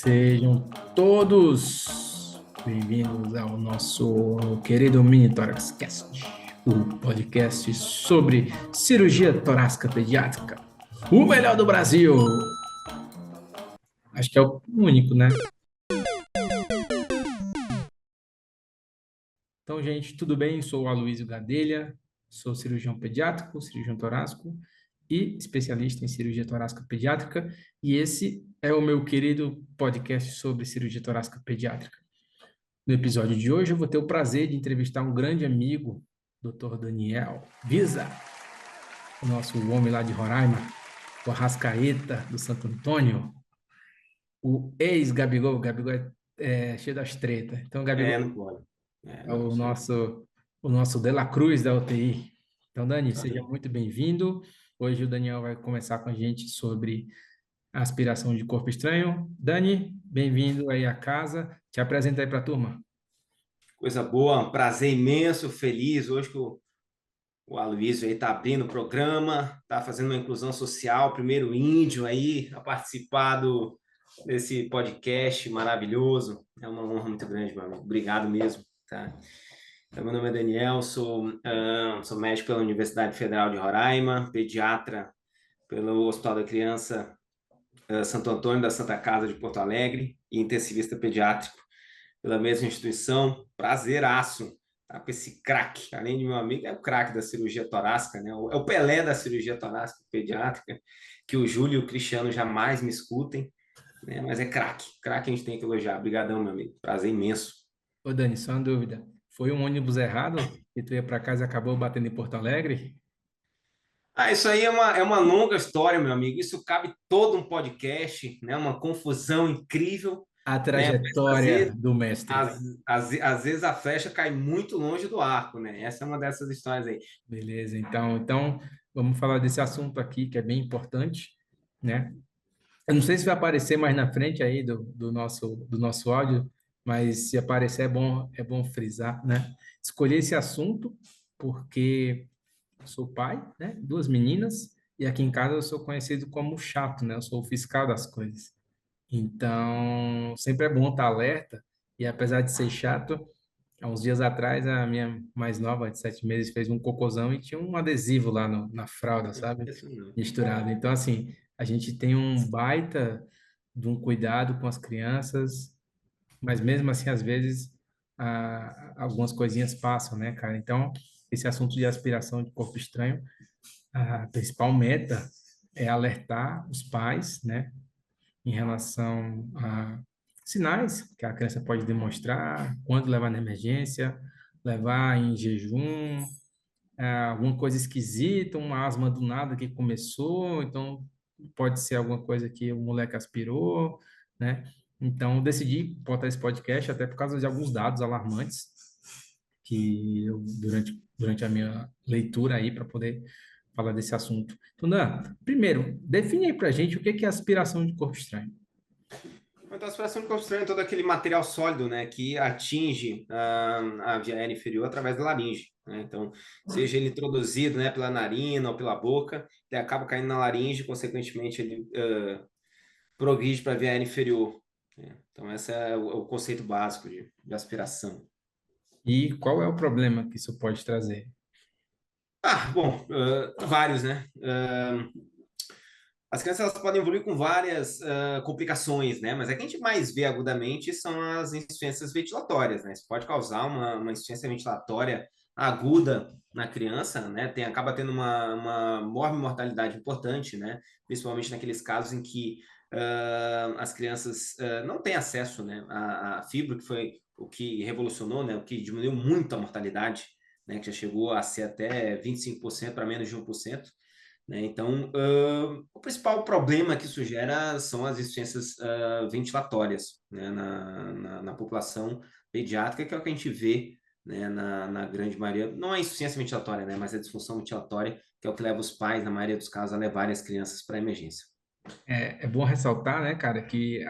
Sejam todos bem-vindos ao nosso querido Mini Thorax Cast, o podcast sobre cirurgia torácica pediátrica, o melhor do Brasil. Acho que é o único, né? Então, gente, tudo bem? Sou o Aloysio Gadelha, sou cirurgião pediátrico, cirurgião torácico e especialista em cirurgia torácica pediátrica, e esse é o meu querido podcast sobre cirurgia torácica pediátrica. No episódio de hoje, eu vou ter o prazer de entrevistar um grande amigo, Dr. Daniel Visa, o nosso homem lá de Roraima, o Arrascaeta do Santo Antônio, o ex-Gabigol. O Gabigol é cheio das tretas. Então, o Gabigol Não pode. é Não, isso aí. o nosso De La Cruz da UTI. Então, Dani, seja Exatamente. muito bem-vindo. Hoje o Daniel vai conversar com a gente sobre a aspiração de corpo estranho. Dani, bem-vindo aí à casa. Te apresenta aí para a turma. Coisa boa, um prazer imenso, feliz hoje que o Aloysio aí está abrindo o programa, está fazendo uma inclusão social, primeiro índio aí a participar desse podcast maravilhoso. É uma honra muito grande, meu amigo. Obrigado mesmo, tá? Então, meu nome é Daniel, sou médico pela Universidade Federal de Roraima, pediatra pelo Hospital da Criança Santo Antônio da Santa Casa de Porto Alegre e intensivista pediátrico pela mesma instituição. Prazeraço, tá? Com esse craque, além de meu amigo, é o craque da cirurgia torácica, né? É o Pelé da cirurgia torácica pediátrica, que o Júlio e o Cristiano jamais me escutem, né? Mas é craque, craque a gente tem que elogiar. Obrigadão, meu amigo, prazer imenso. Ô, Dani, só uma dúvida. Foi um ônibus errado que tu ia para casa e acabou batendo em Porto Alegre? Isso aí é uma longa história, meu amigo. Isso cabe todo um podcast, né? Uma confusão incrível, A né? Mas às trajetória vezes, do mestre. às vezes a flecha cai muito longe do arco, né? Essa é uma dessas histórias aí. Beleza, então vamos falar desse assunto aqui que é bem importante, né? Eu não sei se vai aparecer mais na frente aí do nosso áudio, mas se aparecer é bom frisar, né? Escolhi esse assunto porque sou pai, né? Duas meninas, e aqui em casa eu sou conhecido como chato, né? Eu sou o fiscal das coisas. Então, sempre é bom estar alerta, e apesar de ser chato, há uns dias atrás a minha mais nova, de 7 meses, fez um cocôzão e tinha um adesivo lá na fralda, sabe? Isso não. Misturado. Então, assim, a gente tem um baita de um cuidado com as crianças, mas mesmo assim, às vezes, algumas coisinhas passam, né, cara? Então, esse assunto de aspiração de corpo estranho, a principal meta é alertar os pais, né, em relação a sinais que a criança pode demonstrar, quando levar na emergência, levar em jejum, alguma coisa esquisita, uma asma do nada que começou, então pode ser alguma coisa que o moleque aspirou, né? Então, eu decidi botar esse podcast até por causa de alguns dados alarmantes que eu, durante a minha leitura aí, para poder falar desse assunto. Então, Dan, primeiro, define aí para gente o que é aspiração de corpo estranho. Então, a aspiração de corpo estranho é todo aquele material sólido, né, que atinge a via aérea inferior através da laringe, né? Então, seja ele introduzido, né, pela narina ou pela boca, ele acaba caindo na laringe, consequentemente ele progride para a via aérea inferior, né? Então, esse é o conceito básico de aspiração. E qual é o problema que isso pode trazer? Bom, vários, né? As crianças elas podem evoluir com várias complicações, né? Mas a que a gente mais vê agudamente são as insuficiências ventilatórias, né? Isso pode causar uma insuficiência ventilatória aguda na criança, né? Acaba tendo uma morbimortalidade importante, né? Principalmente naqueles casos em que as crianças não têm acesso, né, à fibra, que foi o que revolucionou, né? O que diminuiu muito a mortalidade, né? Que já chegou a ser até 25% para menos de 1%. Né? Então, o principal problema que isso gera são as insuficiências ventilatórias, né? Na população pediátrica, que é o que a gente vê, né? Na grande maioria, não a insuficiência ventilatória, né? Mas a disfunção ventilatória, que é o que leva os pais, na maioria dos casos, a levarem as crianças para a emergência. É bom ressaltar, né, cara, que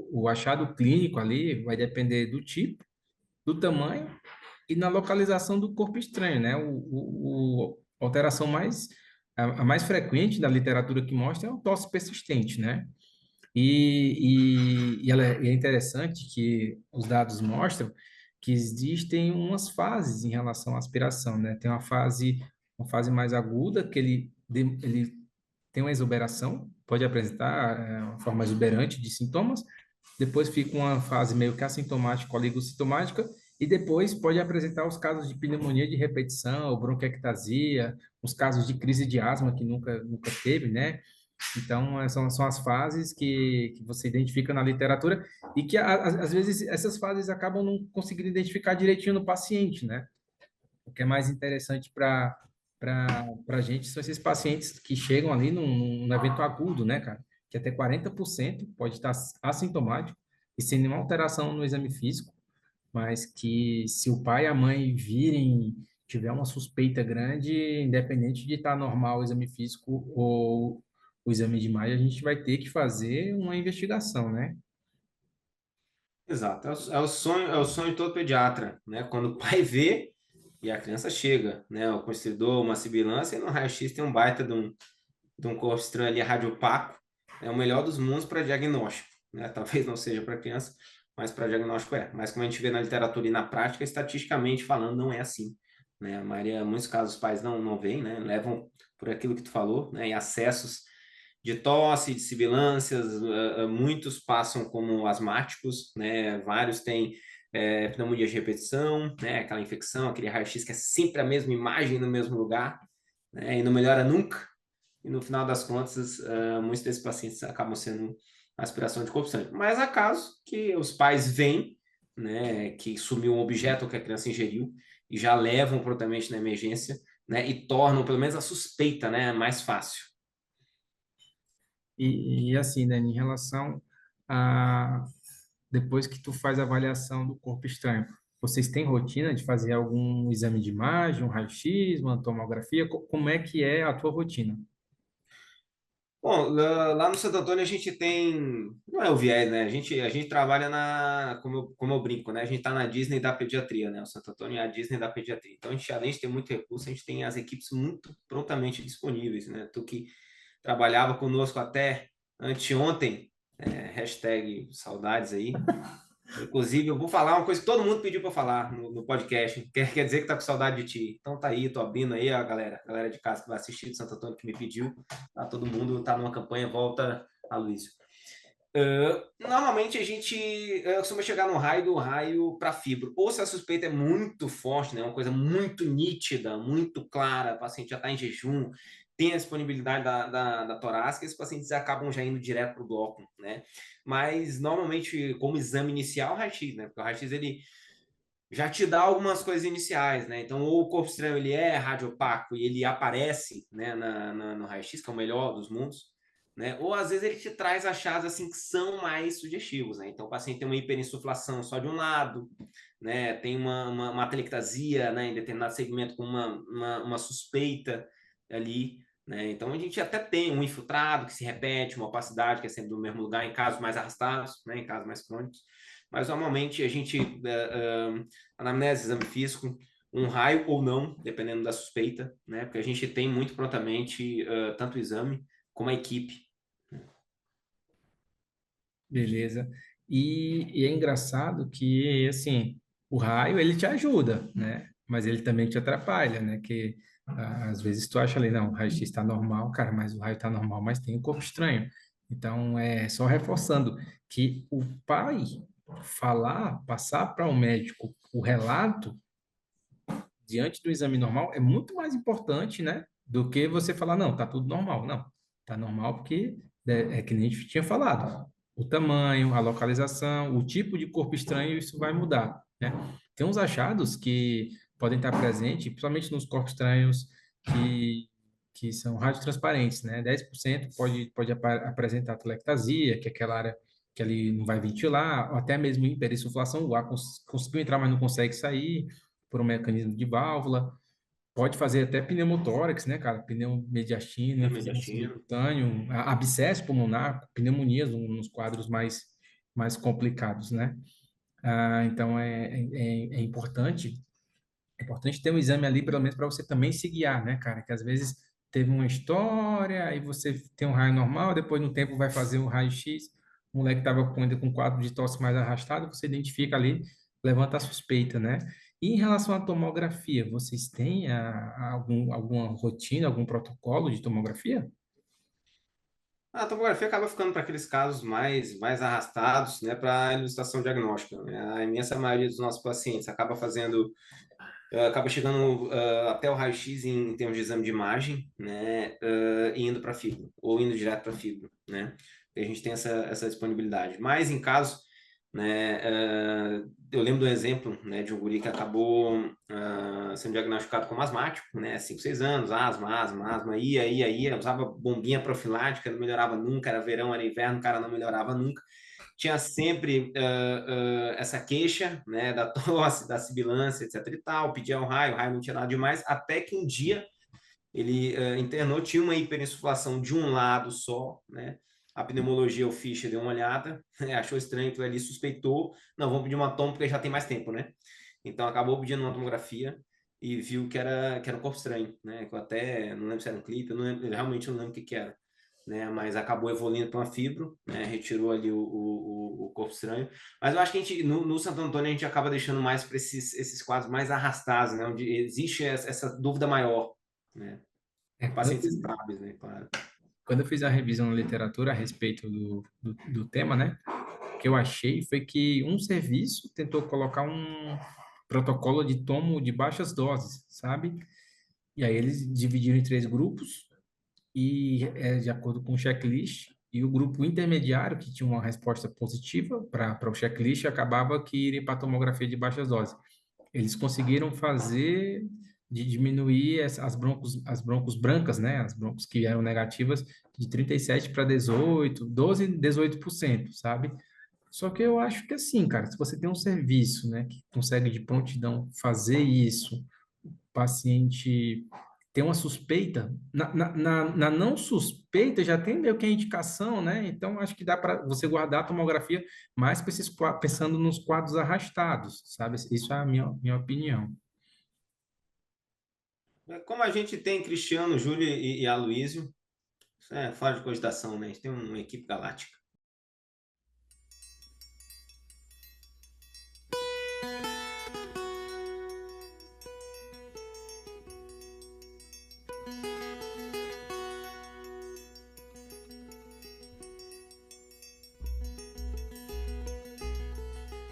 o achado clínico ali vai depender do tipo, do tamanho e na localização do corpo estranho, né? A alteração a mais frequente da literatura que mostra é o tosse persistente, né? E é interessante que os dados mostram que existem umas fases em relação à aspiração, né? Tem uma fase mais aguda, que ele tem uma exuberação, pode apresentar uma forma exuberante de sintomas, depois fica uma fase meio que assintomática, oligossintomática, e depois pode apresentar os casos de pneumonia de repetição, bronquiectasia, os casos de crise de asma que nunca teve, né? Então, são as fases que você identifica na literatura e que, às vezes, essas fases acabam não conseguindo identificar direitinho no paciente, né? O que é mais interessante para a gente são esses pacientes que chegam ali num evento agudo, né, cara? Que até 40% pode estar assintomático e sem nenhuma alteração no exame físico, mas que se o pai e a mãe virem, tiver uma suspeita grande, independente de estar normal o exame físico ou o exame de imagem, a gente vai ter que fazer uma investigação, né? Exato, é o sonho de todo pediatra, né? Quando o pai vê e a criança chega, né? O conhecedor, uma sibilância, e no raio-x tem um baita de um corpo estranho ali radiopaco, é o melhor dos mundos para diagnóstico, né? Talvez não seja para criança, mas para diagnóstico é. Mas como a gente vê na literatura e na prática, estatisticamente falando, não é assim, né? A maioria, muitos casos, os pais não veem, né? Levam por aquilo que tu falou, né? E acessos de tosse, de sibilâncias, muitos passam como asmáticos, né? Vários têm pneumonia de repetição, né? Aquela infecção, aquele raio-x que é sempre a mesma imagem no mesmo lugar, né? E não melhora nunca. E no final das contas, muitos desses pacientes acabam sendo aspiração de corpo sangue. Mas há casos que os pais veem, né, que sumiu um objeto que a criança ingeriu e já levam prontamente na emergência, né, e tornam pelo menos a suspeita, né, mais fácil. E assim, Dani, em relação a depois que tu faz a avaliação do corpo estranho, vocês têm rotina de fazer algum exame de imagem, um raio-x, uma tomografia? Como é que é a tua rotina? Bom, lá no Santo Antônio a gente tem, não é o viés, né? A gente trabalha como eu brinco, né? A gente está na Disney da pediatria, né? O Santo Antônio é a Disney da pediatria. Então, a gente, além de ter muito recurso, a gente tem as equipes muito prontamente disponíveis, né? Tu que trabalhava conosco até anteontem, hashtag saudades aí. Inclusive, eu vou falar uma coisa que todo mundo pediu para falar no podcast. Quer dizer que tá com saudade de ti. Então tá aí, tô abrindo aí a galera de casa que vai assistir de Santo Antônio que me pediu. Tá, todo mundo tá numa campanha Volta a Luísio. Normalmente a gente costuma chegar no raio do raio para fibro. Ou se a suspeita é muito forte, né, uma coisa muito nítida, muito clara, o paciente já está em jejum, tem a disponibilidade da torácica, esses pacientes acabam já indo direto para o bloco, né? Mas normalmente, como exame inicial, o raio-x, né? Porque o raio-x ele já te dá algumas coisas iniciais, né? Então, ou o corpo estranho ele é radiopaco e ele aparece, né, no raio-x, que é o melhor dos mundos, né? Ou às vezes ele te traz achados assim que são mais sugestivos, né? Então, o paciente tem uma hiperinsuflação só de um lado, né? Tem uma atelectasia, né, em determinado segmento com uma suspeita ali, né? Então, a gente até tem um infiltrado que se repete, uma opacidade que é sempre do mesmo lugar em casos mais arrastados, né, em casos mais crônicos. Mas normalmente a gente anamnese, exame físico, um raio ou não, dependendo da suspeita, né? Porque a gente tem muito prontamente tanto o exame como a equipe. Beleza. E é engraçado que, assim, o raio, ele te ajuda, né? Mas ele também te atrapalha, né? Que às vezes tu acha ali, não, o raio-x está normal, cara, mas o raio está normal, mas tem um corpo estranho. Então, é só reforçando que o pai falar, passar para o médico o relato diante do exame normal é muito mais importante, né? Do que você falar, não, tá tudo normal. Não, tá normal porque é que nem a gente tinha falado. O tamanho, a localização, o tipo de corpo estranho, isso vai mudar, né? Tem uns achados que podem estar presentes, principalmente nos corpos estranhos que são radiotransparentes, né? 10% pode apresentar telectasia, que é aquela área que ele não vai ventilar, ou até mesmo hiperinsuflação, o ar conseguiu entrar, mas não consegue sair por um mecanismo de válvula. Pode fazer até pneumotórax, né, cara? Pneumomediastino, Tem enfisema mediastino. subcutâneo, abscesso pulmonar, pneumonias nos quadros mais complicados, né? Então, é importante ter um exame ali, pelo menos para você também se guiar, né, cara? Que às vezes teve uma história, aí você tem um raio normal, depois no tempo vai fazer um raio-x. o moleque estava ainda com quadro de tosse mais arrastado, você identifica ali, levanta a suspeita, né? E em relação à tomografia, vocês têm alguma rotina, algum protocolo de tomografia? A tomografia acaba ficando para aqueles casos mais arrastados, né, para a elucidação diagnóstica, né? A imensa maioria dos nossos pacientes acaba fazendo, acaba chegando até o raio-x em termos de exame de imagem, né, e indo para fibro, ou indo direto para fibro, né? A gente tem essa disponibilidade. Mas em casos, né, eu lembro do exemplo, né, de um guri que acabou sendo diagnosticado como asmático, né, 5, 6 anos, asma, ia, usava bombinha profilática, não melhorava nunca, era verão, era inverno, o cara não melhorava nunca. Tinha sempre essa queixa, né, da tosse, da sibilância, etc e tal, pedia o raio não tinha nada demais, até que um dia ele internou, tinha uma hiperinsuflação de um lado só, né? A pneumologia, o Fischer deu uma olhada, achou estranho aquilo ali, suspeitou, não, vamos pedir uma tomo porque já tem mais tempo, né? Então acabou pedindo uma tomografia e viu que era um corpo estranho, né? Eu até não lembro se era um clipe, eu realmente não lembro o que era, né? Mas acabou evoluindo para uma fibro, né? Retirou ali o corpo estranho. Mas eu acho que a gente, no Santo Antônio, a gente acaba deixando mais para esses quadros mais arrastados, né? Onde existe essa dúvida maior, né? É, Pacientes estáveis, né? Claro. quando eu fiz a revisão na literatura a respeito do tema, né? O que eu achei foi que um serviço tentou colocar um protocolo de tomo de baixas doses, sabe? E aí eles dividiram em três grupos e de acordo com o checklist, e o grupo intermediário, que tinha uma resposta positiva para o checklist, acabava que iria para a tomografia de baixas doses. Eles conseguiram fazer de diminuir as broncos brancas, né? As broncos que eram negativas, de 37 para 18, 12, 18%, sabe? Só que eu acho que assim, cara, se você tem um serviço, né, que consegue de prontidão fazer isso, o paciente tem uma suspeita, na não suspeita já tem meio que a indicação, né? Então acho que dá para você guardar a tomografia mais para esses pensando nos quadros arrastados, sabe? Isso é a minha opinião. Como a gente tem Cristiano, Júlio e Aloísio, isso é fora de cogitação, né? A gente tem uma equipe galáctica.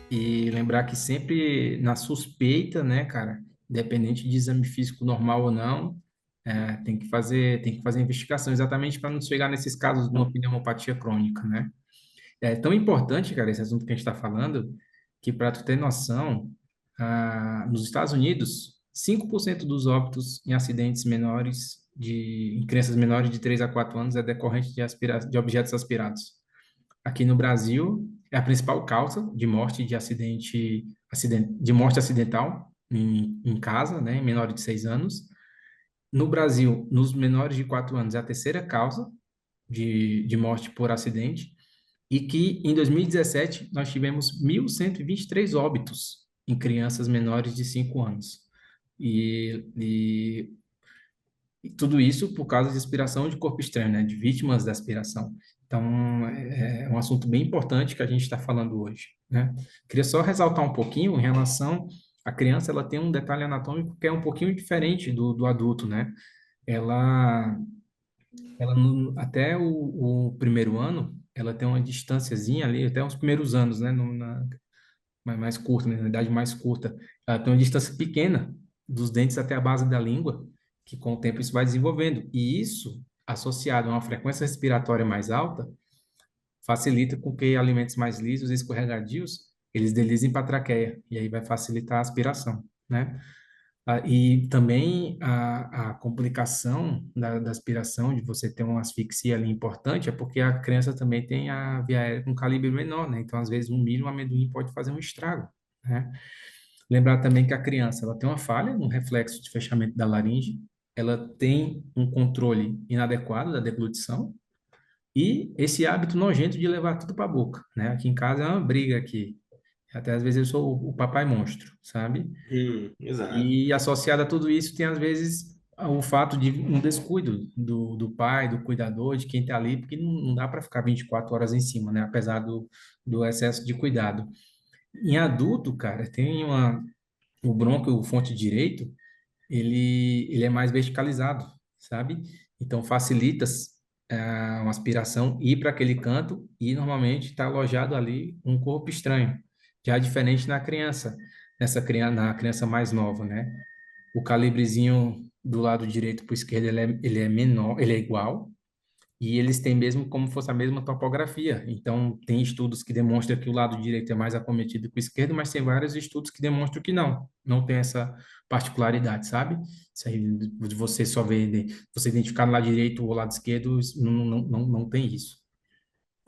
E lembrar que sempre na suspeita, né, cara, independente de exame físico normal ou não, tem que fazer investigação exatamente para não chegar nesses casos de uma pneumopatia crônica, né? É tão importante, cara, esse assunto que a gente está falando, que para tu ter noção, nos Estados Unidos, 5% dos óbitos em acidentes menores em crianças menores de 3 a 4 anos é decorrente de objetos aspirados. Aqui no Brasil, é a principal causa de morte de morte acidental em casa, né, em menores de 6 anos. No Brasil, nos menores de 4 anos, é a terceira causa de morte por acidente, e que em 2017 nós tivemos 1.123 óbitos em crianças menores de 5 anos. E tudo isso por causa de aspiração de corpo estranho, né? De vítimas da aspiração. Então, é um assunto bem importante que a gente está falando hoje, né? Queria só ressaltar um pouquinho em relação à criança, ela tem um detalhe anatômico que é um pouquinho diferente do adulto, né? Ela, até o primeiro ano, ela tem uma distânciazinha ali, até os primeiros anos, né? Mais curta, né? Na idade mais curta, ela tem uma distância pequena dos dentes até a base da língua, que com o tempo isso vai desenvolvendo. E isso, associado a uma frequência respiratória mais alta, facilita com que alimentos mais lisos e escorregadios, eles deslizem para a traqueia, e aí vai facilitar a aspiração, né? E também a complicação da aspiração, de você ter uma asfixia ali importante, é porque a criança também tem a via aérea com calibre menor, né? Então, às vezes, um milho, um amendoim pode fazer um estrago, né? Lembrar também que a criança, ela tem uma falha no reflexo de fechamento da laringe, ela tem um controle inadequado da deglutição e esse hábito nojento de levar tudo para a boca, né? Aqui em casa é uma briga aqui. Até às vezes eu sou o papai monstro, sabe? Exato. E associado a tudo isso, tem às vezes o fato de um descuido do pai, do cuidador, de quem está ali, porque não dá para ficar 24 horas em cima, né? Apesar do excesso de cuidado. Em adulto, cara, o brônquio, o fonte direito, ele é mais verticalizado, sabe? Então facilita uma aspiração ir para aquele canto e normalmente está alojado ali um corpo estranho. Já diferente na criança, na criança mais nova, né? O calibrezinho do lado direito para o esquerdo ele é menor, ele é igual, e eles têm mesmo como fosse a mesma topografia. Então, tem estudos que demonstram que o lado direito é mais acometido que o esquerdo, mas tem vários estudos que demonstram que não tem essa particularidade, sabe? Isso aí de você só ver, você identificar no lado direito ou lado esquerdo, isso não tem isso.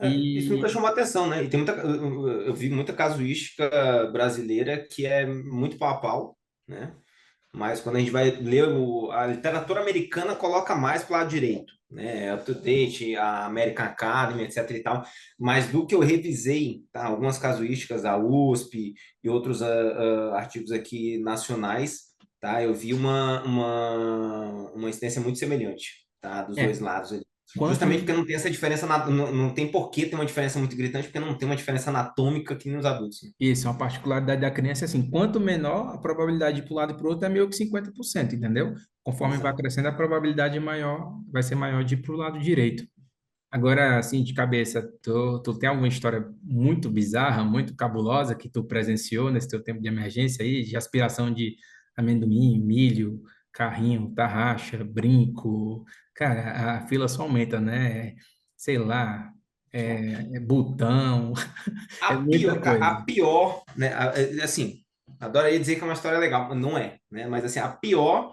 Isso nunca E chamou atenção, né? E tem eu vi muita casuística brasileira que é muito pau a pau, né? Mas quando a gente vai ler a literatura americana coloca mais para o lado direito, né? A Up-to-Date, a American Academy, etc e tal. Mas do que eu revisei, tá? Algumas casuísticas da USP e outros artigos aqui nacionais, tá? Eu vi uma incidência muito semelhante, tá? Dos dois é, lados ali. quanto Justamente porque não tem essa diferença, não tem por que ter uma diferença muito gritante, porque não tem uma diferença anatômica que nos adultos, né? isso, uma particularidade da criança é assim, quanto menor a probabilidade de ir para um lado e para o outro é meio que 50%, entendeu? Conforme vai Exato. crescendo, a probabilidade é maior, vai ser maior de ir para o lado direito. Agora, assim, de cabeça, tu tem alguma história muito bizarra, muito cabulosa que tu presenciou nesse teu tempo de emergência aí, de aspiração de amendoim, milho, carrinho, tarraxa, brinco? Cara, a fila só aumenta, né? Sei lá, botão, é muita A coisa. pior, né? Assim, adoraria dizer que é uma história legal, mas não é, né? Mas assim, a pior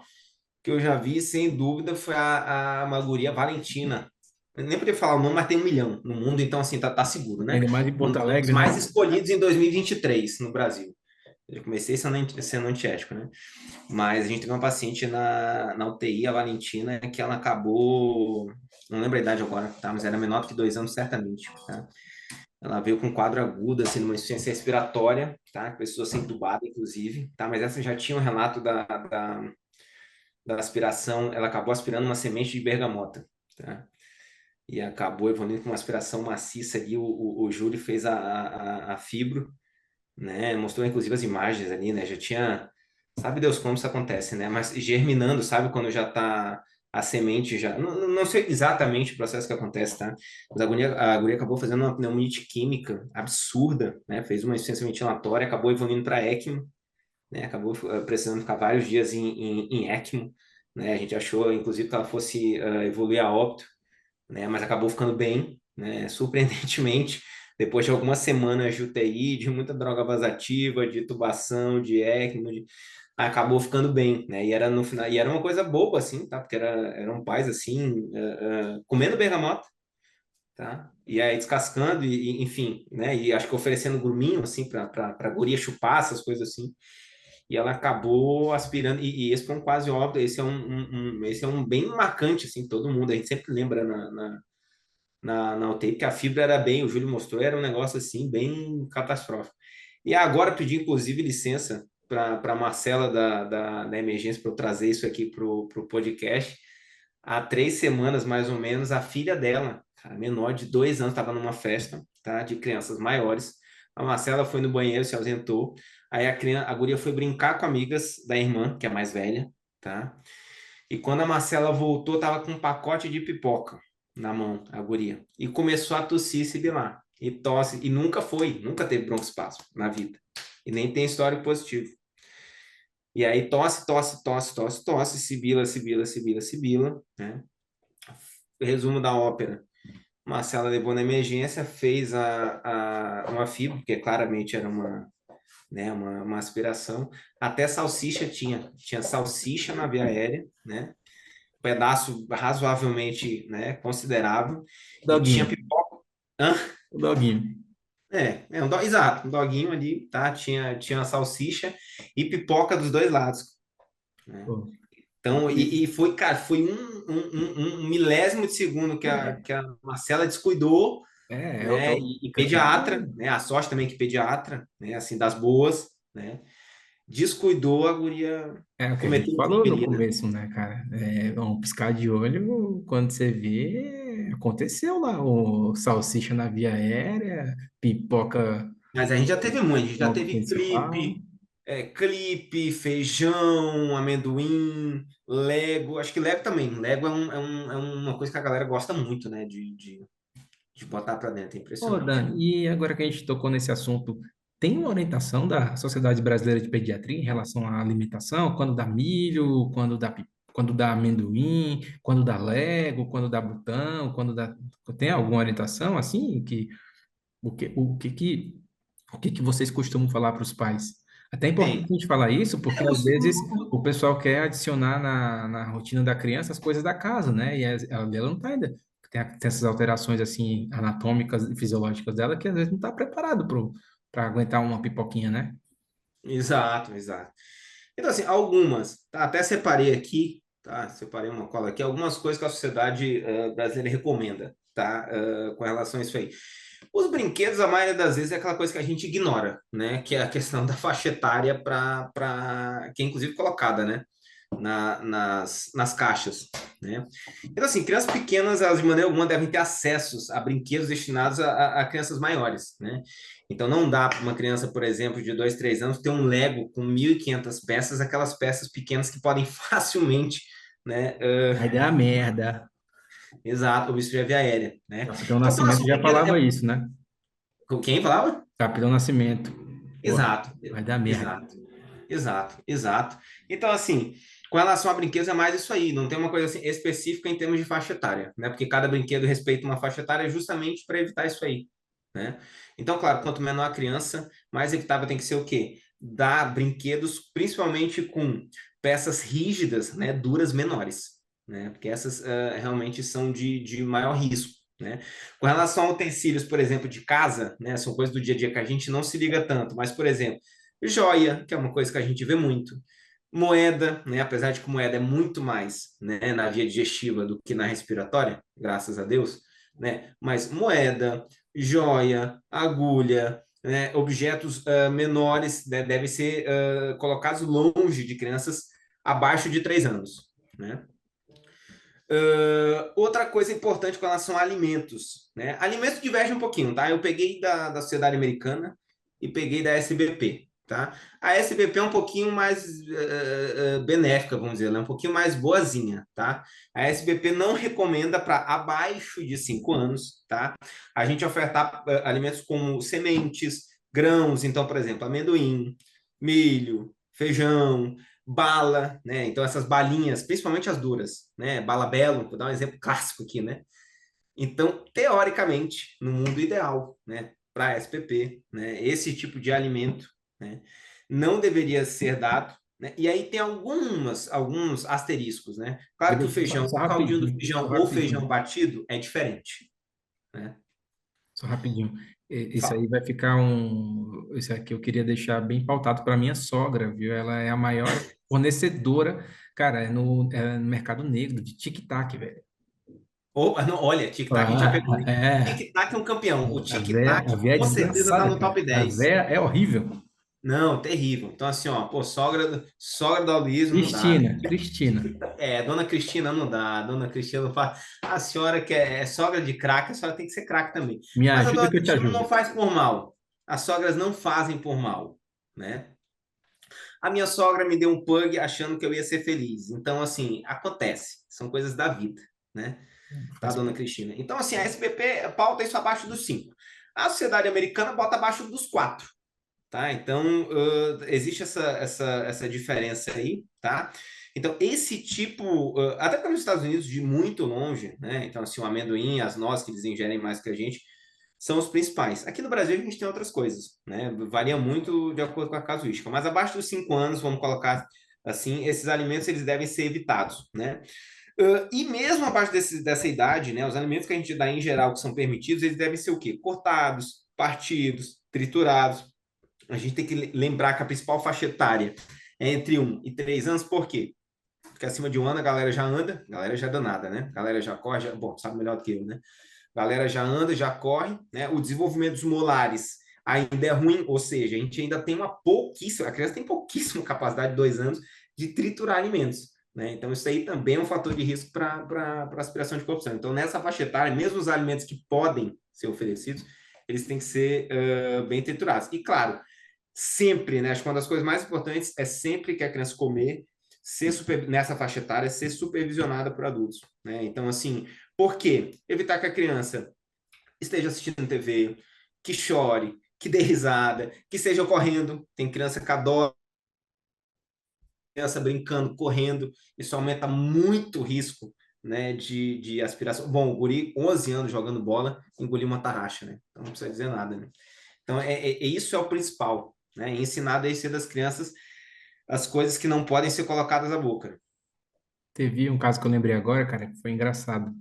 que eu já vi, sem dúvida, foi uma guria Valentina. Eu nem podia falar o nome, mas tem 1 milhão no mundo, então assim, tá seguro, né? Ainda mais em Um Porto dos nomes Alegre, né? mais escolhidos em 2023 no Brasil. Eu comecei sendo antiético, né? Mas a gente teve uma paciente na UTI, a Valentina, que ela acabou, não lembro a idade agora, tá? Mas era menor do que 2 anos, certamente, tá? Ela veio com um quadro agudo, assim, numa insuficiência respiratória, tá? Precisou ser entubada, inclusive, tá? Mas essa já tinha um relato da aspiração, ela acabou aspirando uma semente de bergamota, tá? E acabou evoluindo com uma aspiração maciça ali, o Júlio fez a fibro, né? Mostrou, inclusive, as imagens ali, né? Já tinha... Sabe Deus como isso acontece, né? Mas germinando, sabe quando já tá a semente já... Não sei exatamente o processo que acontece, tá? Mas a guria acabou fazendo uma pneumonite química absurda, né? Fez uma insuficiência ventilatória, acabou evoluindo para ECMO, né? Acabou precisando ficar vários dias em ECMO, né? A gente achou, inclusive, que ela fosse evoluir a óbito, né? Mas acabou ficando bem, né? Surpreendentemente, depois de algumas semanas de UTI, de muita droga vasativa, de tubação, de ECMO, acabou ficando bem, né? E era no final, e era uma coisa boba assim, tá? Porque eram pais assim, comendo bergamota, tá? E aí descascando enfim, né? E acho que oferecendo gruminho assim para guria chupar essas coisas assim. E ela acabou aspirando, e esse foi um quase óbvio, esse é um bem marcante, assim, todo mundo, a gente sempre lembra na UTI, porque a fibra era bem, o Júlio mostrou, era um negócio assim, bem catastrófico. E agora pedi, inclusive, licença para a Marcela da emergência para eu trazer isso aqui para o podcast. Há 3 semanas, mais ou menos, a filha dela, cara, menor de 2 anos, estava numa festa, tá, de crianças maiores. A Marcela foi no banheiro, se ausentou. Aí a guria foi brincar com amigas da irmã, que é mais velha, tá? E quando a Marcela voltou, tava com um pacote de pipoca na mão, a guria. E começou a tossir e sibilar. E tosse, e nunca teve broncoespasmo na vida. E nem tem histórico positivo. E aí tosse, tosse, tosse, tosse, tosse, sibila, sibila, sibila, sibila, né? Resumo da ópera. Marcela levou na emergência, fez uma fibra, porque claramente era uma aspiração. Até salsicha tinha salsicha na via aérea, né? Pedaço razoavelmente, né, considerável, e tinha Doguinho, pipoca. Hã? o doguinho. Exato, um doguinho ali, tá? Tinha a salsicha e pipoca dos dois lados, né? Pô, Então, e- e foi, cara, foi um milésimo de segundo que a, é, que a Marcela descuidou, é né? o E que eu te pediatra, falei. né? A sorte também que pediatra, né? Assim, das boas, né? descuidou, a guria É o que a gente cometeu um falou crime no ali, né? começo, né, cara? É um piscar de olho, quando você vê, aconteceu lá, o salsicha na via aérea, pipoca Mas a gente já teve muito, a gente já no teve principal. clipe, feijão, amendoim, Lego. Acho que Lego também. Lego é uma coisa que a galera gosta muito, né? De botar para dentro. É Ô, impressionante. Dani, e agora que a gente tocou nesse assunto, tem uma orientação da Sociedade Brasileira de Pediatria em relação à alimentação? Quando dá milho, quando dá amendoim, quando dá Lego, quando dá botão, quando dá... Tem alguma orientação assim que o que que vocês costumam falar para os pais? Até é importante Tem. a gente falar isso, porque às Os- vezes o pessoal quer adicionar na rotina da criança as coisas da casa, né? E ela não está ainda. Tem essas alterações assim anatômicas e fisiológicas dela que às vezes não está preparado para aguentar uma pipoquinha, né? Exato, exato. Então, assim, algumas, tá? Até separei aqui, tá? Separei uma cola aqui, algumas coisas que a sociedade brasileira recomenda, tá? Com relação a isso aí. Os brinquedos, a maioria das vezes, é aquela coisa que a gente ignora, né? Que é a questão da faixa etária que é inclusive colocada, né? Nas caixas, né? Então, assim, crianças pequenas, elas de maneira alguma devem ter acessos a brinquedos destinados a crianças maiores, né? Então, não dá para uma criança, por exemplo, de 2, 3 anos, ter um Lego com 1.500 peças, aquelas peças pequenas que podem facilmente, né? Vai dar merda. Exato, obstruir a via aérea, O né? Capitão Então, com Nascimento relação ao já brinquedo, falava isso, né? quem falava? Capitão Nascimento. Pô, Exato, vai dar merda. exato, exato, exato. Então, assim, com relação a brinquedos é mais isso aí, não tem uma coisa assim específica em termos de faixa etária, né? Porque cada brinquedo respeita uma faixa etária justamente para evitar isso aí, né? Então, claro, quanto menor a criança, mais evitável tem que ser o quê? Dar brinquedos, principalmente com peças rígidas, né? Duras menores, né? Porque essas realmente são de maior risco. Né? Com relação a utensílios, por exemplo, de casa, né, são coisas do dia a dia que a gente não se liga tanto, mas, por exemplo, joia, que é uma coisa que a gente vê muito, moeda, né, apesar de que moeda é muito mais, né, na via digestiva do que na respiratória, graças a Deus, né, mas moeda, joia, agulha, né, objetos menores, né, devem ser colocados longe de crianças abaixo de 3 anos, né? Outra coisa importante com relação a alimentos, né? Alimentos divergem um pouquinho, tá? Eu peguei da Sociedade Americana e peguei da SBP, tá? A SBP é um pouquinho mais benéfica, vamos dizer, ela é um pouquinho mais boazinha, tá? A SBP não recomenda para abaixo de 5 anos, tá? A gente ofertar alimentos como sementes, grãos, então, por exemplo, amendoim, milho, feijão, bala, né? Então essas balinhas, principalmente as duras, né? Bala Belo, vou dar um exemplo clássico aqui, né? Então, teoricamente, no mundo ideal, né, para a SPP, né, esse tipo de alimento, né, não deveria ser dado, né? E aí tem alguns asteriscos, né? Claro que o Só, feijão, só o caldinho do rapidinho, só feijão ou feijão rapidinho. batido é diferente, né? Só rapidinho. Isso aí Fala. vai ficar um. Isso aqui eu queria deixar bem pautado para minha sogra, viu? Ela é a maior fornecedora, cara, é no mercado negro de tic-tac, velho. Ou, não, olha, tic-tac a gente já pegou, Ah, hein? é. Tic-tac é um campeão. O A tic-tac véia é com certeza está desgraçada, no cara. top A 10. véia é horrível. Não, terrível. Então, assim, ó, pô, sogra do Aloysio não dá. Cristina. Dona Cristina não dá. Dona Cristina não faz. A senhora que é sogra de craque, a senhora tem que ser craque também. Me Mas a ajuda dona que eu te Cristina não ajudo. faz por mal. As sogras não fazem por mal, né? A minha sogra me deu um pug achando que eu ia ser feliz. Então, assim, acontece. São coisas da vida, né? Tá, Faz dona parte. Cristina? Então, assim, a SBP pauta isso abaixo dos 5. A sociedade americana bota abaixo dos 4. Tá? Então, existe essa diferença aí, tá? Então, esse tipo, até para os Estados Unidos, de muito longe, né? Então, assim, o amendoim, as nozes que eles ingerem mais que a gente, são os principais. Aqui no Brasil, a gente tem outras coisas, né? Varia muito de acordo com a casuística, mas abaixo dos 5 anos, vamos colocar assim, esses alimentos, eles devem ser evitados, né? E mesmo abaixo dessa idade, né? Os alimentos que a gente dá em geral, que são permitidos, eles devem ser o quê? Cortados, partidos, triturados, a gente tem que lembrar que a principal faixa etária é entre 1 e 3 anos, por quê? Porque acima de 1 ano a galera já anda, a galera já é danada, né? A galera já corre, bom, sabe melhor do que eu, né? A galera já anda, já corre, né? O desenvolvimento dos molares ainda é ruim, ou seja, a gente ainda tem a criança tem pouquíssima capacidade de 2 anos de triturar alimentos, né? Então, isso aí também é um fator de risco para aspiração de corrupção. Então, nessa faixa etária, mesmo os alimentos que podem ser oferecidos, eles têm que ser bem triturados. E, claro, sempre, né? Acho que uma das coisas mais importantes é sempre que a criança comer, nessa faixa etária, ser supervisionada por adultos, né? Então, assim, por quê? Evitar que a criança esteja assistindo TV, que chore, que dê risada, que esteja correndo. Tem criança que adora criança brincando, correndo. Isso aumenta muito o risco, né, de aspiração. Bom, o guri, 11 anos jogando bola, engoliu uma tarraxa, né? Então não precisa dizer nada, né? Então, isso é o principal, né? Ensinar desde cedo das crianças as coisas que não podem ser colocadas à boca. Teve um caso que eu lembrei agora, cara, que foi engraçado,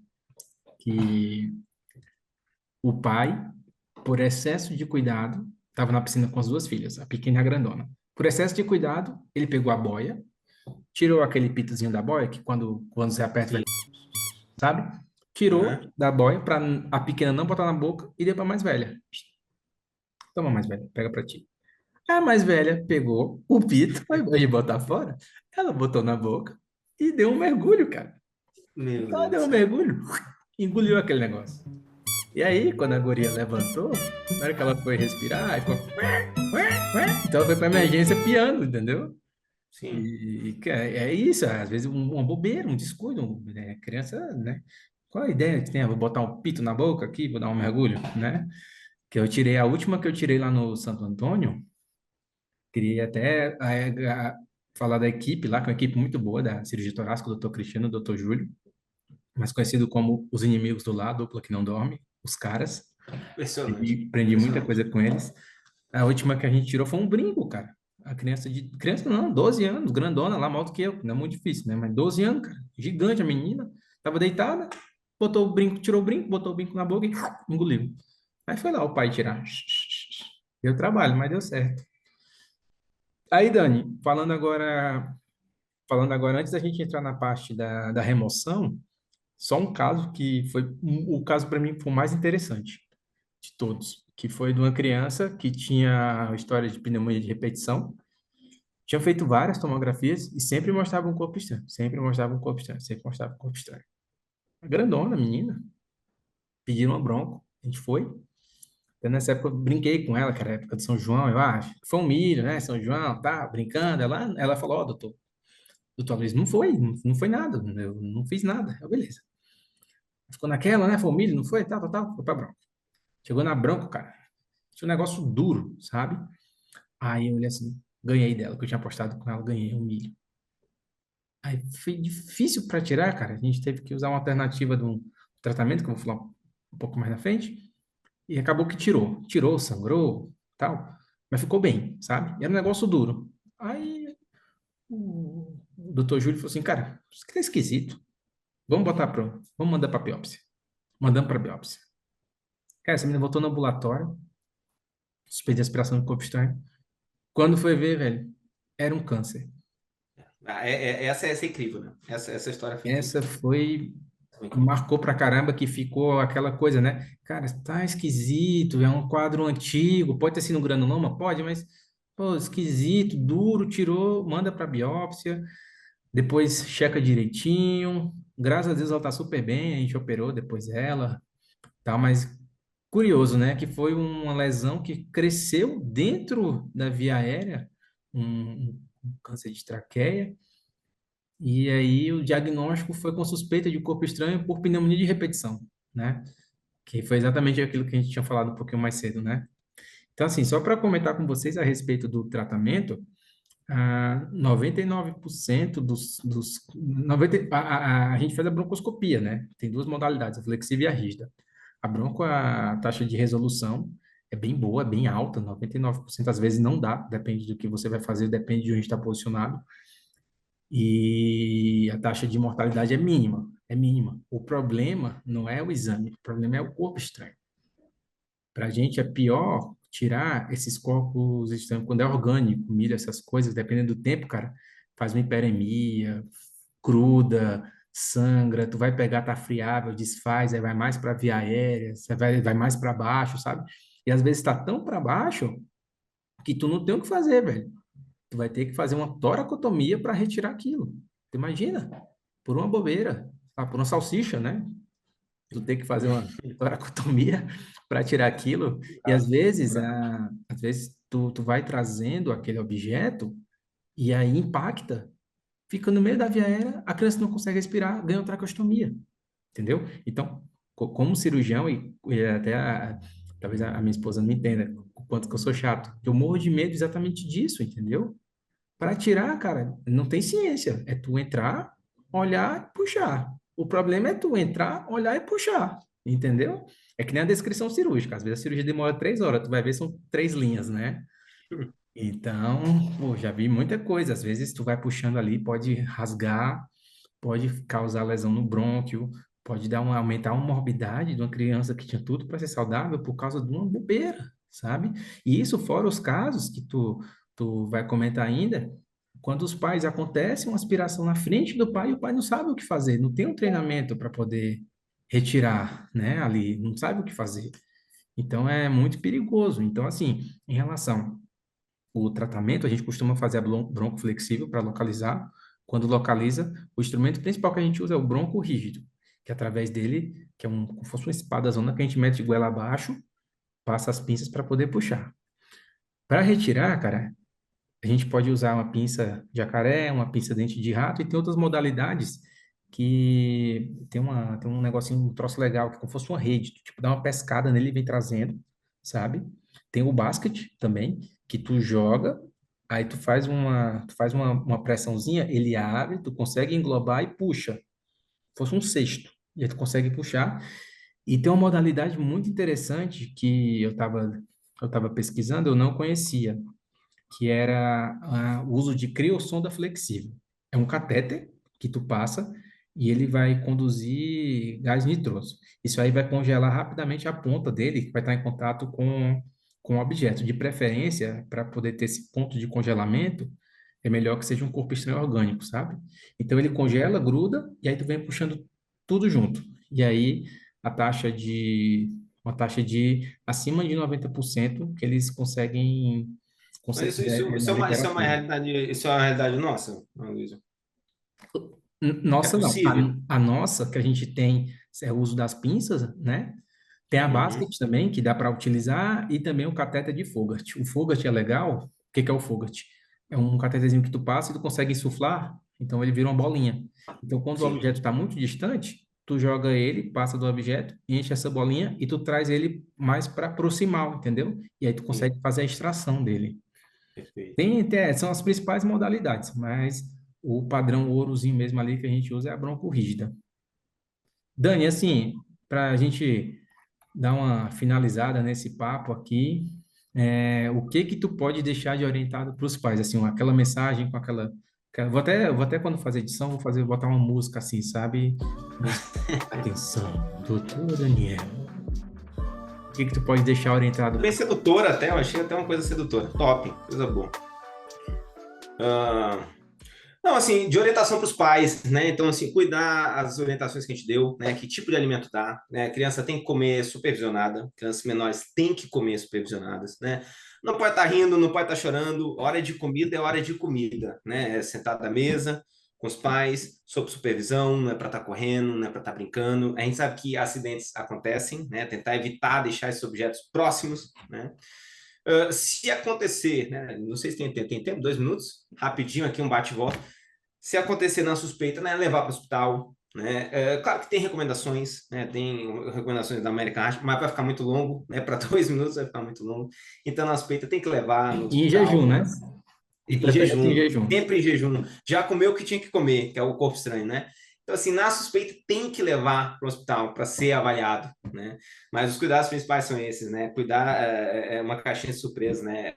que o pai, por excesso de cuidado, estava na piscina com as duas filhas, a pequena e a grandona. Por excesso de cuidado, ele pegou a boia, tirou aquele pitozinho da boia, que quando você aperta, Sim. sabe? Tirou Uhum. da boia para a pequena não botar na boca e deu para mais velha. Toma, mais velha, pega para ti. A mais velha pegou o pito, ao invés de botar fora, ela botou na boca e deu um mergulho, cara. Meu Ela Deus do deu um céu. mergulho, engoliu aquele negócio. E aí, quando a guria levantou, na hora que ela foi respirar, aí ficou... Então ela foi pra emergência piando, entendeu? Sim. E é isso, às vezes uma bobeira, um descuido, né? Criança, né? Qual a ideia que tem? Eu vou botar um pito na boca aqui, vou dar um mergulho, né? Que eu tirei, a última que eu tirei lá no Santo Antônio, queria até falar da equipe lá, que é uma equipe muito boa da cirurgia torácica, o doutor Cristiano, o doutor Júlio, mais conhecido como os inimigos do lar, dupla que não dorme, os caras. Impressionante. Aprendi muita Impressionante. coisa com eles. A última que a gente tirou foi um brinco, cara. A criança de... Criança não, 12 anos, grandona lá, maior do que eu. Não é muito difícil, né? Mas 12 anos, cara. Gigante a menina. Tava deitada, botou o brinco, tirou o brinco, botou o brinco na boca e engoliu. Aí foi lá o pai tirar. Deu trabalho, mas deu certo. Aí, Dani, falando agora, antes da gente entrar na parte da remoção, só um caso que foi o caso para mim foi o mais interessante de todos, que foi de uma criança que tinha história de pneumonia de repetição, tinha feito várias tomografias e sempre mostrava um corpo estranho, sempre mostrava um corpo estranho, sempre mostrava um corpo estranho. A grandona, a menina, pediram uma bronco, a gente foi. Então, nessa época eu brinquei com ela, que era a época de São João, eu acho. Foi um milho, né? São João, tá, brincando. Ela falou, ó, doutor Luiz, não foi nada, eu não fiz nada. Eu, beleza. Ficou naquela, né? Foi um milho, não foi? Tal, foi pra bronco. Chegou na bronco, cara. Tinha um negócio duro, sabe? Aí eu olhei assim, ganhei dela, que eu tinha apostado com ela, ganhei um milho. Aí foi difícil para tirar, cara. A gente teve que usar uma alternativa de um tratamento, que eu vou falar um pouco mais na frente, e acabou que tirou. Tirou, sangrou, tal, mas ficou bem, sabe? E era um negócio duro. Aí o doutor Júlio falou assim, cara, isso aqui tá esquisito. Vamos mandar para biópsia. Mandamos para biópsia. Cara, essa menina voltou no ambulatório, suspeita de aspiração do corpo estranho. Quando foi ver, velho, era um câncer. Essa é incrível, né? Essa história foi incrível. Essa foi, Foi incrível. marcou pra caramba que ficou aquela coisa, né? Cara, tá esquisito, é um quadro antigo, pode ter sido um granuloma? Pode, mas, pô, esquisito, duro, tirou, manda pra biópsia, depois checa direitinho. Graças a Deus ela tá super bem, a gente operou depois ela, tá? Mas curioso, né? Que foi uma lesão que cresceu dentro da via aérea, um câncer de traqueia. E aí o diagnóstico foi com suspeita de corpo estranho por pneumonia de repetição, né? Que foi exatamente aquilo que a gente tinha falado um pouquinho mais cedo, né? Então, assim, só para comentar com vocês a respeito do tratamento, 99% dos 90, a gente faz a broncoscopia, né? Tem duas modalidades, a flexiva e a rígida. A bronco, a taxa de resolução é bem boa, é bem alta, 99%. Às vezes não dá, depende do que você vai fazer, depende de onde está posicionado. E a taxa de mortalidade é mínima, é mínima. O problema não é o exame, o problema é o corpo estranho. Para a gente é pior tirar esses corpos estranhos quando é orgânico, milho, essas coisas, dependendo do tempo, cara, faz uma hiperemia, cruda, sangra, tu vai pegar, tá friável, desfaz, aí vai mais para via aérea, você vai mais para baixo, sabe? E às vezes está tão para baixo que tu não tem o que fazer, velho. Tu vai ter que fazer uma toracotomia para retirar aquilo. Tu imagina? Por uma bobeira, por uma salsicha, né? Tu tem que fazer uma toracotomia para tirar aquilo. E Caso, né? às vezes tu vai trazendo aquele objeto e aí impacta. Fica no meio da via aérea, a criança não consegue respirar, ganha uma traqueostomia. Entendeu? Então, como cirurgião, e até talvez a minha esposa não entenda o quanto que eu sou chato, eu morro de medo exatamente disso, entendeu? Para tirar, cara, não tem ciência. É tu entrar, olhar e puxar. O problema é tu entrar, olhar e puxar, entendeu? É que nem a descrição cirúrgica. Às vezes a cirurgia demora 3 horas, tu vai ver são 3 linhas, né? Então, pô, já vi muita coisa. Às vezes tu vai puxando ali, pode rasgar, pode causar lesão no brônquio, pode aumentar a morbidade de uma criança que tinha tudo para ser saudável por causa de uma bobeira, sabe? E isso fora os casos que tu vai comentar ainda, quando os pais acontecem uma aspiração na frente do pai e o pai não sabe o que fazer, não tem um treinamento para poder retirar, né, ali, não sabe o que fazer. Então é muito perigoso. Então, assim, em relação o tratamento, a gente costuma fazer a broncoflexível para localizar. Quando localiza, o instrumento principal que a gente usa é o bronco rígido, que é através dele, que é como se fosse uma espadazona que a gente mete de goela abaixo, passa as pinças para poder puxar. Para retirar, cara, a gente pode usar uma pinça jacaré, uma pinça dente de rato e tem outras modalidades que tem um negocinho, um troço legal, que é como se fosse uma rede, tu, tipo, dá uma pescada nele e vem trazendo, sabe? Tem o basket também, que tu joga, aí tu faz uma pressãozinha, ele abre, tu consegue englobar e puxa, fosse um cesto, e aí tu consegue puxar. E tem uma modalidade muito interessante que eu tava pesquisando, eu não conhecia, que era o uso de criosonda flexível. É um catéter que tu passa e ele vai conduzir gás nitroso. Isso aí vai congelar rapidamente a ponta dele, que vai estar em contato com o objeto. De preferência, para poder ter esse ponto de congelamento, é melhor que seja um corpo estranho orgânico, sabe? Então ele congela, gruda, e aí tu vem puxando tudo junto. E aí a taxa de uma taxa de acima de 90% que eles conseguem Mas na isso é uma literatura. realidade, isso é uma realidade nossa, Luísa. É Nossa, não. A, possível. a nossa, que a gente tem, é o uso das pinças, né? Tem a Uhum. basket também, que dá para utilizar, e também o catéter de Fogart. O Fogart é legal. O que que é o Fogart? É um catéterzinho que tu passa e tu consegue insuflar, então ele vira uma bolinha. Então, quando o Sim, objeto está muito distante, tu joga ele, passa do objeto, enche essa bolinha e tu traz ele mais para proximal, entendeu? E aí tu sim, consegue fazer a extração dele. perfeito. São as principais modalidades, mas o padrão ourozinho mesmo ali que a gente usa é a broncorrígida. Dani, assim, para a gente dar uma finalizada nesse papo aqui, o que que tu pode deixar de orientado para os pais, assim, aquela mensagem com vou até quando fazer edição, botar uma música assim, sabe? Música, atenção, doutor Daniel. O que que tu pode deixar orientado Bem para sedutora até, eu achei até uma coisa sedutora. Top, coisa boa. Ah, não, assim, de orientação para os pais, né? Então, assim, cuidar as orientações que a gente deu, né? Que tipo de alimento dá, né? A criança tem que comer supervisionada, crianças menores têm que comer supervisionadas, né? Não pode estar rindo, não pode estar chorando. Hora de comida é hora de comida, né? É sentado à mesa com os pais, sob supervisão, não é para estar correndo, não é para estar brincando. A gente sabe que acidentes acontecem, né? Tentar evitar deixar esses objetos próximos, né? Se acontecer, né? Não sei se tem tempo, 2 minutos, rapidinho aqui um bate-volta. Se acontecer na suspeita, né, levar para o hospital. Né? Claro que tem recomendações, né? Tem recomendações da American Heart, mas vai ficar muito longo, né? Para 2 minutos vai ficar muito longo. Então, na suspeita, tem que levar no e em jejum, hospital, né? né? De Em preferência em jejum, jejum. sempre em jejum. Já comeu o que tinha que comer, que é o corpo estranho, né? Então, assim, na suspeita, tem que levar para o hospital para ser avaliado, né? Mas os cuidados principais são esses, né? Cuidar é uma caixinha de surpresa, né?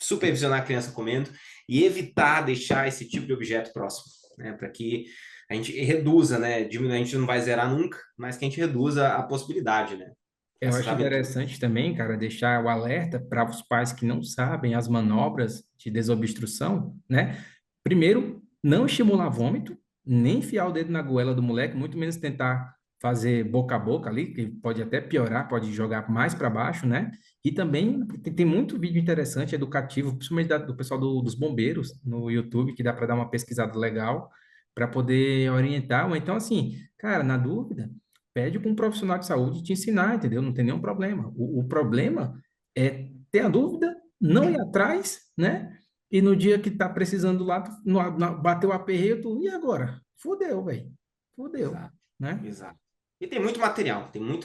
Supervisionar a criança comendo e evitar deixar esse tipo de objeto próximo, né? Para que a gente reduza, né? A gente não vai zerar nunca, mas que a gente reduza a possibilidade, né? Eu Essas acho aventuras. interessante também, cara, deixar o alerta para os pais que não sabem as manobras de desobstrução, né? Primeiro, não estimular vômito, nem enfiar o dedo na goela do moleque, muito menos tentar fazer boca a boca ali, que pode até piorar, pode jogar mais para baixo, né? E também tem muito vídeo interessante, educativo, principalmente do pessoal dos bombeiros no YouTube, que dá para dar uma pesquisada legal para poder orientar. Ou então, assim, cara, na dúvida, pede para um profissional de saúde te ensinar, entendeu? Não tem nenhum problema. O problema é ter a dúvida, não ir atrás, né? E no dia que tá precisando lá, bateu o aperreio, e agora? Fudeu, velho. Fudeu, Exato, né? exato. E tem muito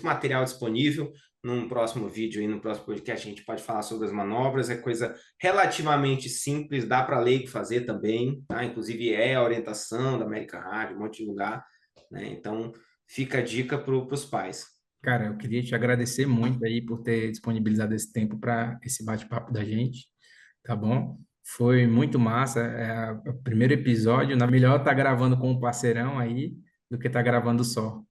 material disponível. Num próximo vídeo e no próximo podcast a gente pode falar sobre as manobras. É coisa relativamente simples, dá para leigo fazer também, tá? Inclusive é a orientação da América Rádio, um monte de lugar, né? Então fica a dica para os pais. Cara, eu queria te agradecer muito aí por ter disponibilizado esse tempo para esse bate-papo da gente, tá bom? Foi muito massa. É o primeiro episódio. Na melhor tá gravando com um parceirão aí do que tá gravando só.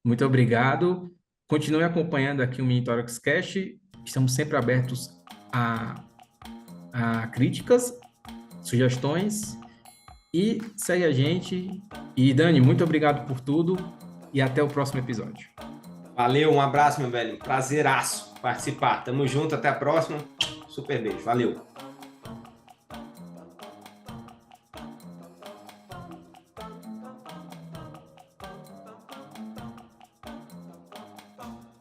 Muito obrigado. Continue acompanhando aqui o Mini Tórax Cash. Estamos sempre abertos a, a críticas, sugestões e segue a gente. E Dani, muito obrigado por tudo e até o próximo episódio. Valeu, um abraço, meu velho. Prazeraço participar. Tamo junto, até a próxima. Super beijo. Valeu.